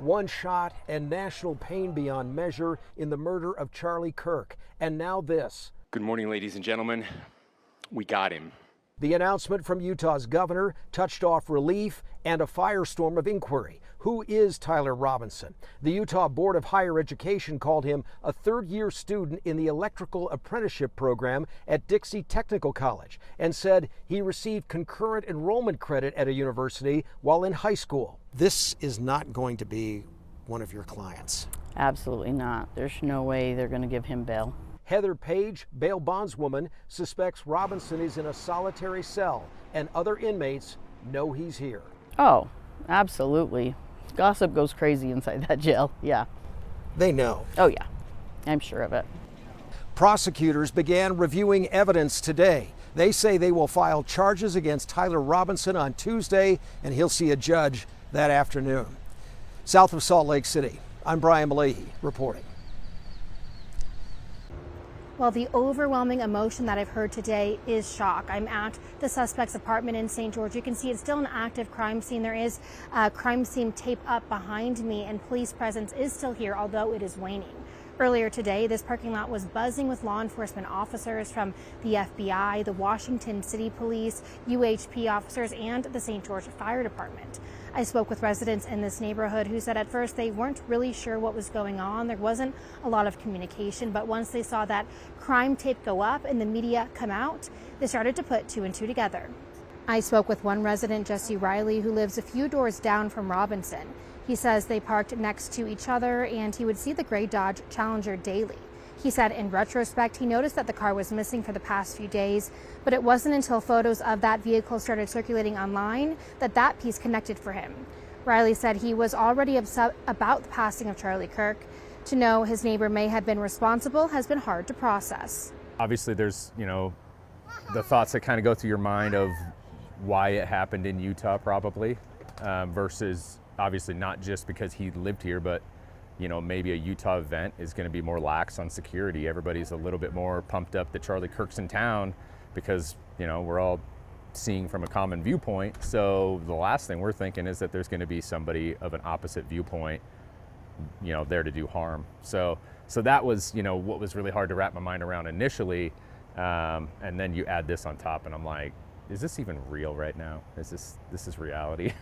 One shot and national pain beyond measure in the murder of Charlie Kirk. And now this. Good morning, ladies and gentlemen. We got him. The announcement from Utah's governor touched off relief and a firestorm of inquiry. Who is Tyler Robinson? The Utah Board of Higher Education called him a third-year student in the electrical apprenticeship program at Dixie Technical College and said he received concurrent enrollment credit at a university while in high school. This is not going to be one of your clients. Absolutely not. There's no way they're going to give him bail. Heather Page, bail bondswoman, suspects Robinson is in a solitary cell and other inmates know he's here. Oh, absolutely. Gossip goes crazy inside that jail, yeah. They know. Oh yeah, I'm sure of it. Prosecutors began reviewing evidence today. They say they will file charges against Tyler Robinson on Tuesday, and he'll see a judge that afternoon. South of Salt Lake City, I'm Brian Malahi reporting. Well, the overwhelming emotion that I've heard today is shock. I'm at the suspect's apartment in St. George. You can see it's still an active crime scene. There is crime scene tape up behind me, and police presence is still here, although it is waning. Earlier today, this parking lot was buzzing with law enforcement officers from the FBI, the Washington City Police, UHP officers, and the St. George Fire Department. I spoke with residents in this neighborhood who said at first they weren't really sure what was going on. There wasn't a lot of communication, but once they saw that crime tape go up and the media come out, they started to put two and two together. I spoke with one resident, Jesse Riley, who lives a few doors down from Robinson. He says they parked next to each other and he would see the gray Dodge Challenger daily. He said in retrospect, he noticed that the car was missing for the past few days, but it wasn't until photos of that vehicle started circulating online that that piece connected for him. Riley said he was already upset about the passing of Charlie Kirk. To know his neighbor may have been responsible has been hard to process. Obviously there's, the thoughts that kind of go through your mind of why it happened in Utah probably, versus obviously not just because he lived here, but maybe a Utah event is going to be more lax on security. Everybody's a little bit more pumped up that Charlie Kirk's in town because, we're all seeing from a common viewpoint. So the last thing we're thinking is that there's going to be somebody of an opposite viewpoint, there to do harm. So that was, what was really hard to wrap my mind around initially. And then you add this on top and I'm like, is this even real right now? This is reality?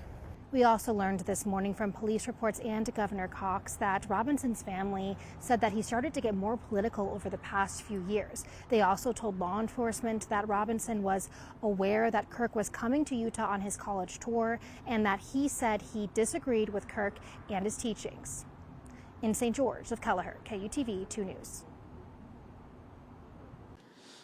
We also learned this morning from police reports and Governor Cox that Robinson's family said that he started to get more political over the past few years. They also told law enforcement that Robinson was aware that Kirk was coming to Utah on his college tour and that he said he disagreed with Kirk and his teachings. In St. George of Kelleher, KUTV 2 News.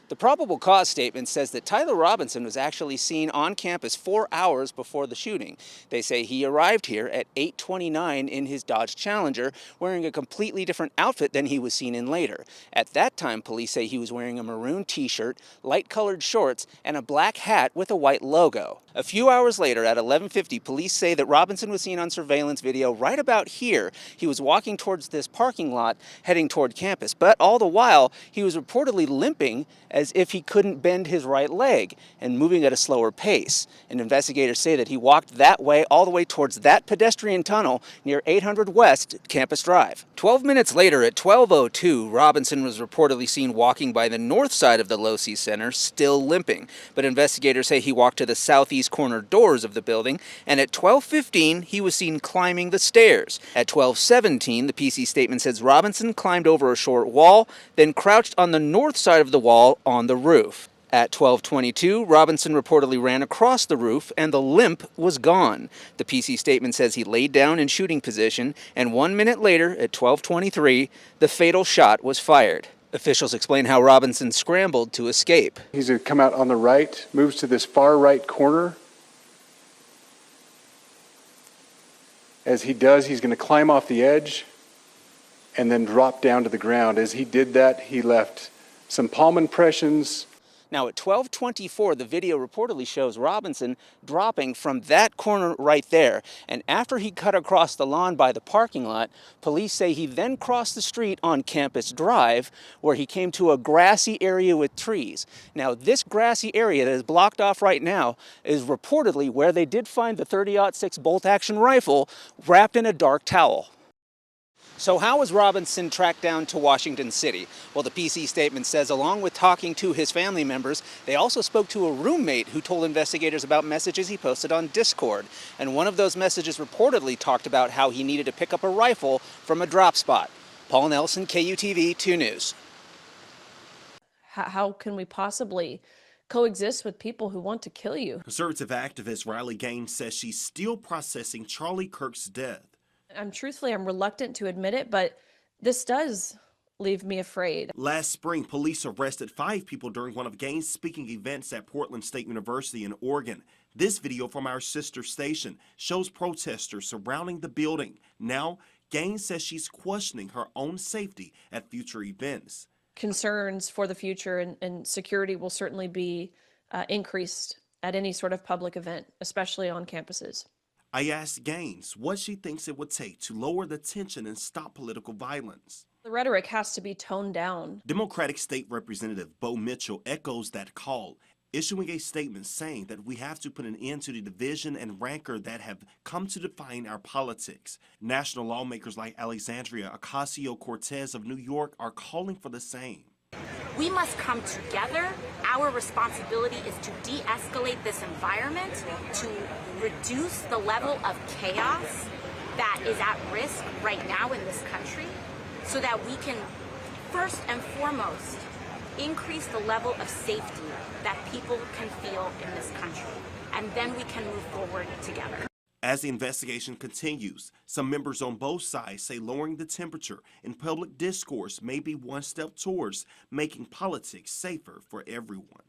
The probable cause statement says that Tyler Robinson was actually seen on campus 4 hours before the shooting. They say he arrived here at 8:29 in his Dodge Challenger, wearing a completely different outfit than he was seen in later. At that time, police say he was wearing a maroon t-shirt, light-colored shorts, and a black hat with a white logo. A few hours later, at 11:50, police say that Robinson was seen on surveillance video right about here. He was walking towards this parking lot, heading toward campus, but all the while, he was reportedly limping as if he couldn't bend his right leg and moving at a slower pace. And investigators say that he walked that way all the way towards that pedestrian tunnel near 800 West Campus Drive. 12 minutes later at 12:02, Robinson was reportedly seen walking by the north side of the Low-C Center, still limping. But investigators say he walked to the southeast corner doors of the building, and at 12:15, he was seen climbing the stairs. At 12:17, the PC statement says Robinson climbed over a short wall, then crouched on the north side of the wall on the roof. At 12:22, Robinson reportedly ran across the roof and the limp was gone. The PC statement says he laid down in shooting position, and 1 minute later, at 12:23, the fatal shot was fired. Officials explain how Robinson scrambled to escape. He's going to come out on the right, moves to this far right corner. As he does, he's going to climb off the edge and then drop down to the ground. As he did that, he left some palm impressions. Now at 12:24, the video reportedly shows Robinson dropping from that corner right there. And after he cut across the lawn by the parking lot, police say he then crossed the street on Campus Drive, where he came to a grassy area with trees. Now this grassy area that is blocked off right now is reportedly where they did find the .30-06 bolt-action rifle wrapped in a dark towel. So how was Robinson tracked down to Washington City? Well, the PC statement says along with talking to his family members, they also spoke to a roommate who told investigators about messages he posted on Discord. And one of those messages reportedly talked about how he needed to pick up a rifle from a drop spot. Paul Nelson, KUTV 2 News. How can we possibly coexist with people who want to kill you? Conservative activist Riley Gaines says she's still processing Charlie Kirk's death. I'm reluctant to admit it, but this does leave me afraid. Last spring, police arrested 5 people during one of Gaines' speaking events at Portland State University in Oregon. This video from our sister station shows protesters surrounding the building. Now, Gaines says she's questioning her own safety at future events. Concerns for the future and security will certainly be increased at any sort of public event, especially on campuses. I asked Gaines what she thinks it would take to lower the tension and stop political violence. The rhetoric has to be toned down. Democratic State Representative Bo Mitchell echoes that call, issuing a statement saying that we have to put an end to the division and rancor that have come to define our politics. National lawmakers like Alexandria Ocasio-Cortez of New York are calling for the same. We must come together. Our responsibility is to de-escalate this environment, to reduce the level of chaos that is at risk right now in this country, so that we can, first and foremost, increase the level of safety that people can feel in this country. And then we can move forward together. As the investigation continues, some members on both sides say lowering the temperature in public discourse may be one step towards making politics safer for everyone.